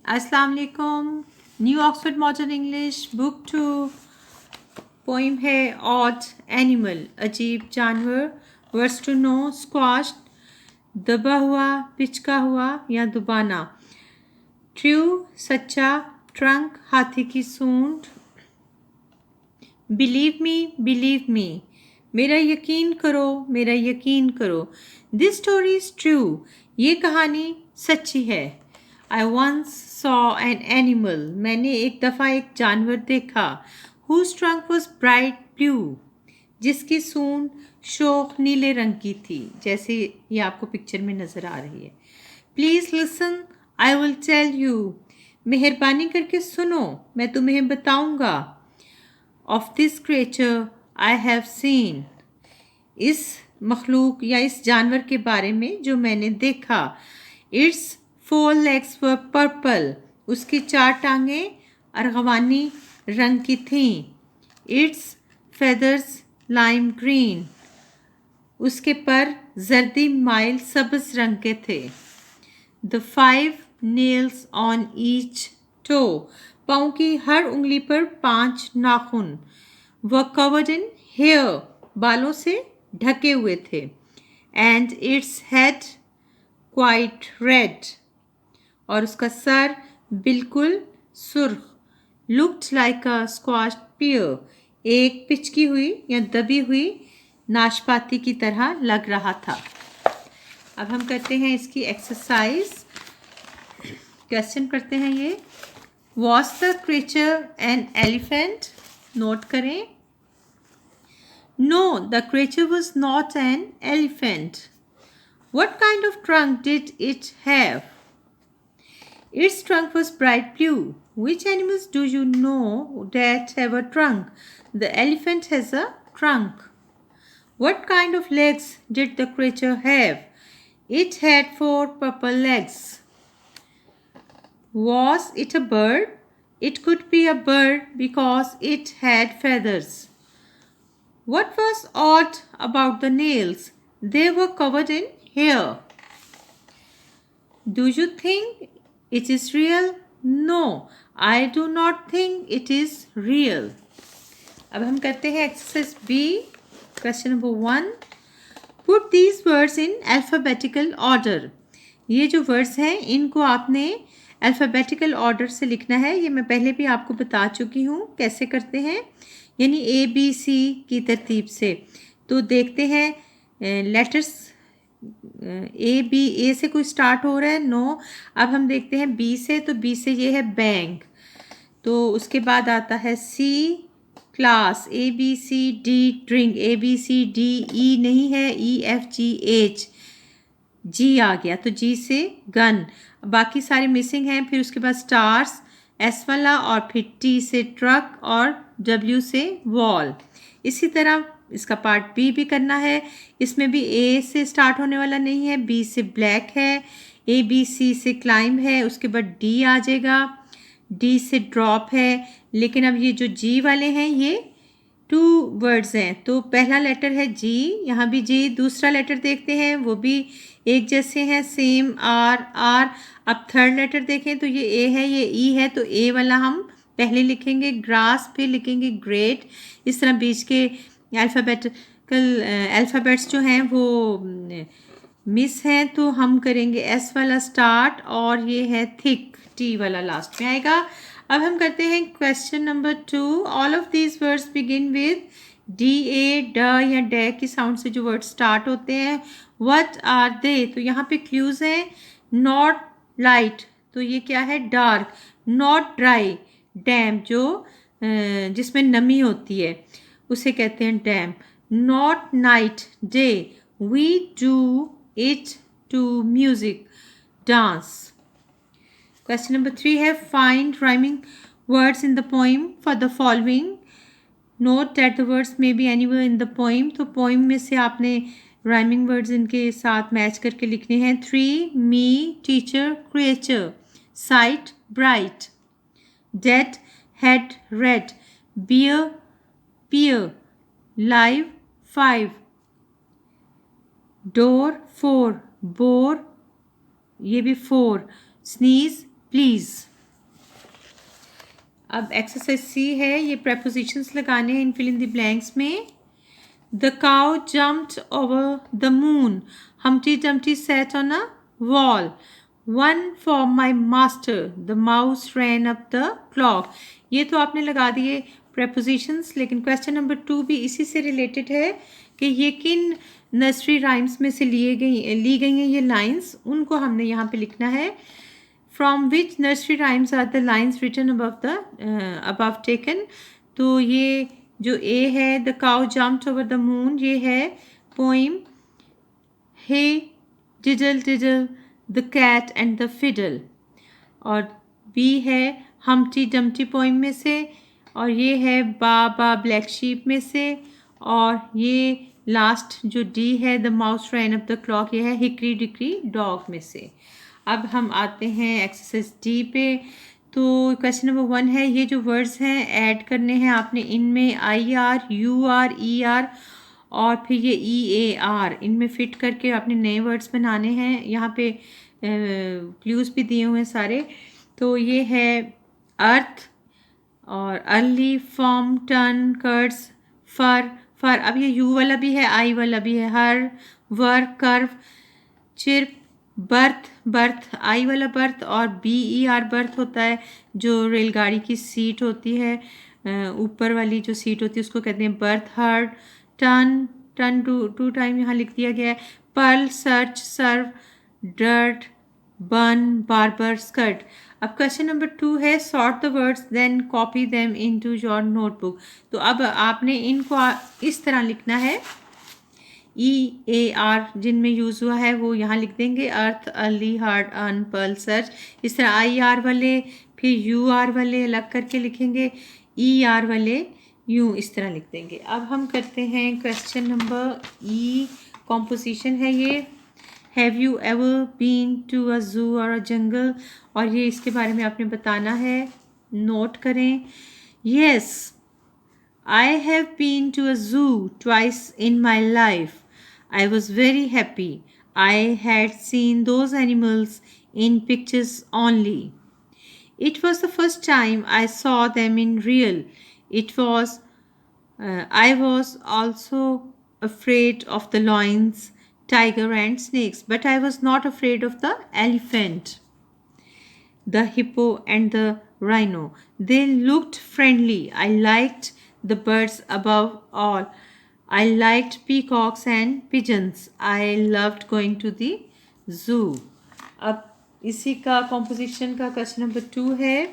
अस्सलाम वालेकुम। New Oxford modern English book 2 poem है ऑड एनिमल, अजीब जानवर। वर्ड्स टू नो, स्क्वाश, दबा हुआ, पिचका हुआ या दुबाना। ट्रू, सच्चा। ट्रंक, हाथी की सूंड। बिलीव मी, मेरा यकीन करो, मेरा यकीन करो। दिस स्टोरी इज ट्रू, ये कहानी सच्ची है। I once saw an animal, मैंने एक दफ़ा एक जानवर देखा। Whose trunk was bright blue, जिसकी सूंड शोक नीले रंग की थी, जैसे ये आपको पिक्चर में नज़र आ रही है। Please listen, I will tell you, मेहरबानी करके सुनो, मैं तुम्हें बताऊंगा। Of this creature I have seen, इस मखलूक या इस जानवर के बारे में जो मैंने देखा। इट्स 4 legs वर पर्पल, उसकी 4 टांगें अर्गवानी रंग की थीं। इट्स फेदर्स लाइम ग्रीन, उसके पर जर्दी माइल सब्ज रंग के थे। The 5 nails on each toe, पाँव की हर उंगली पर 5 नाखून। व कवर्ड इन हेयर, बालों से ढके हुए थे। And its head quite red, और उसका सर बिल्कुल सुर्ख। लुक्ड लाइक अ स्क्वाश पियर, एक पिचकी हुई या दबी हुई नाशपाती की तरह लग रहा था। अब हम करते हैं इसकी एक्सरसाइज। क्वेश्चन करते हैं ये, was the creature an elephant? Note करें। No, the creature was not an elephant. What kind of trunk did it have? Its trunk was bright blue. Which animals do you know that have a trunk? The elephant has a trunk. What kind of legs did the creature have? It had 4 purple legs. Was it a bird? It could be a bird because it had feathers. What was odd about the nails? They were covered in hair. Do you think it is real? No, I do not think it is real. अब हम करते हैं exercise B. Question number 1, put these words in alphabetical order. ये जो words हैं इनको आपने alphabetical order से लिखना है। ये मैं पहले भी आपको बता चुकी हूँ कैसे करते हैं, यानी ABC की तरतीब से। तो देखते हैं लेटर्स ए से कोई स्टार्ट हो रहा है, नो। अब हम देखते हैं बी से, तो बी से ये है बैंक। तो उसके बाद आता है सी, क्लास। ABCD ड्रिंक, ABCD ई नहीं है, EFGH, जी आ गया, तो जी से गन। बाकी सारे मिसिंग हैं। फिर उसके बाद स्टार्स, S वाला, और फिर T से ट्रक और W से वॉल। इसी तरह इसका पार्ट बी करना है। इसमें भी ए से स्टार्ट होने वाला नहीं है, बी से ब्लैक है, ABC से क्लाइंब है, उसके बाद डी आ जाएगा, डी से ड्रॉप है। लेकिन अब ये जो जी वाले हैं ये 2 वर्ड्स हैं, तो पहला लेटर है जी, यहाँ भी जी। दूसरा लेटर देखते हैं, वो भी एक जैसे हैं, सेम, आर। अब थर्ड लेटर देखें तो ये ए है, ये ई है, तो ए वाला हम पहले लिखेंगे ग्रास, फिर लिखेंगे ग्रेट। इस तरह बीच के अल्फ़ाबेट्स जो हैं वो मिस हैं, तो हम करेंगे एस वाला स्टार्ट, और ये है थिक, टी वाला लास्ट में आएगा। अब हम करते हैं question number 2। All of these words begin with DA, ड या डे की साउंड से जो वर्ड स्टार्ट होते हैं। What are they? तो यहाँ पे क्लूज हैं। नॉट लाइट, तो ये क्या है? डार्क। नॉट ड्राई, डैम, जो जिसमें नमी होती है उसे कहते हैं dam. Not night, day. We do it to music, dance. Question number 3 है, find rhyming words in the poem for the following. Note that the words may be anywhere in the poem. तो poem में से आपने rhyming words इनके साथ match करके लिखने हैं। 3, me, teacher, creature. Sight, bright. Dead, head, red. Bear, pear. Live, 5। Door, 4। Bore, ये भी 4। Sneeze, please. अब एक्सरसाइज सी है, ये prepositions लगाने हैं इन fill in the blanks में. The cow jumped over the moon. Humpty Dumpty sat on a wall. One for my master. The mouse ran up the clock. ये तो आपने लगा दिए prepositions, लेकिन क्वेश्चन नंबर 2 भी इसी से रिलेटेड है कि ये किन नर्सरी राइम्स में से ली गई हैं ये लाइंस, उनको हमने यहाँ पे लिखना है. From which nursery rhymes are the lines written above taken? तो ये जो A है, The cow jumped over the moon, ये है poem. Hey diddle diddle, the cat and the fiddle. और B है Humpty Dumpty poem में से, और ये है बा ब्लैक शीप में से, और ये लास्ट जो D है The mouse ran up the clock, ये है हिकरी डिकरी डॉग में से. अब हम आते हैं एक्सरसाइज डी पे. तो क्वेश्चन नंबर 1 है, ये जो वर्ड्स हैं ऐड करने हैं आपने इनमें IR, UR, ER और फिर ये EAR, इनमें फिट करके आपने नए वर्ड्स बनाने हैं. यहाँ पे क्लूज़ भी दिए हुए हैं सारे. तो ये है अर्थ और अर्ली, फॉर्म, टर्न, कर्ड्स, फर. अब ये यू वाला भी है, आई वाला भी है. हर, वर, कर्व, चिर्प, बर्थ, आई वाला बर्थ, और BER बर्थ होता है जो रेलगाड़ी की सीट होती है, ऊपर वाली जो सीट होती है उसको कहते हैं birth. Herd, turn to time यहाँ लिख दिया गया है. Pearl, search, serve, dirt, burn, barber, skirt. अब क्वेश्चन नंबर 2 है, sort the words then copy them into your notebook. तो अब आपने इनको इस तरह लिखना है. EAR जिनमें यूज़ हुआ है वो यहाँ लिख देंगे, earth, early, hard, earn, pearl, search. इस तरह IR वाले फिर UR वाले अलग करके लिखेंगे, ER वाले यूँ इस तरह लिख देंगे. अब हम करते हैं क्वेश्चन नंबर E. कॉम्पोजिशन है ये. Have you ever been to a zoo और अ जंगल, और ये इसके बारे में आपने बताना है. नोट करें. Yes, I have been to a zoo twice in my life. I was very happy. I had seen those animals in pictures only. It was the first time I saw them in real. I was also afraid of the lions, tiger and snakes, but I was not afraid of the elephant, the hippo and the rhino. They looked friendly. I liked the birds above all. I liked peacocks and pigeons. I loved going to the zoo. अब इसी का composition का question number 2 है.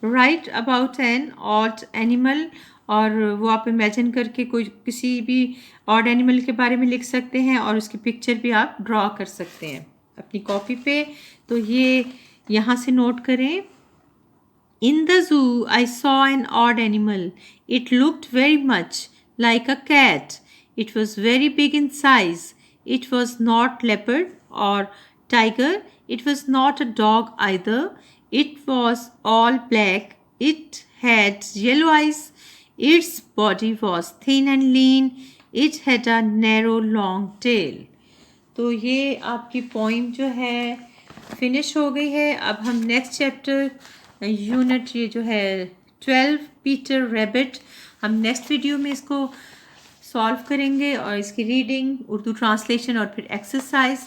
Write about an odd animal, और वो आप imagine करके कोई किसी भी ऑड एनिमल के बारे में लिख सकते हैं और उसकी पिक्चर भी आप ड्रॉ कर सकते हैं अपनी कॉपी पे. तो ये यहाँ से नोट करें. In the zoo, I saw an odd animal. It looked very much like a cat. It was very big in size. It was not leopard or tiger. It was not a dog either. It was all black. It had yellow eyes. Its body was thin and lean. It had a narrow, long tail. तो ये आपकी poem जो है finish हो गई है. अब हम नेक्स्ट चैप्टर यूनिट ये जो है 12 पीटर रैबिट, हम नेक्स्ट वीडियो में इसको सॉल्व करेंगे और इसकी रीडिंग, उर्दू ट्रांसलेशन और फिर एक्सरसाइज.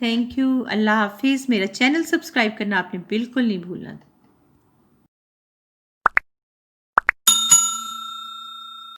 Thank you. अल्लाह हाफिज़. मेरा चैनल सब्सक्राइब करना आपने बिल्कुल नहीं भूलना.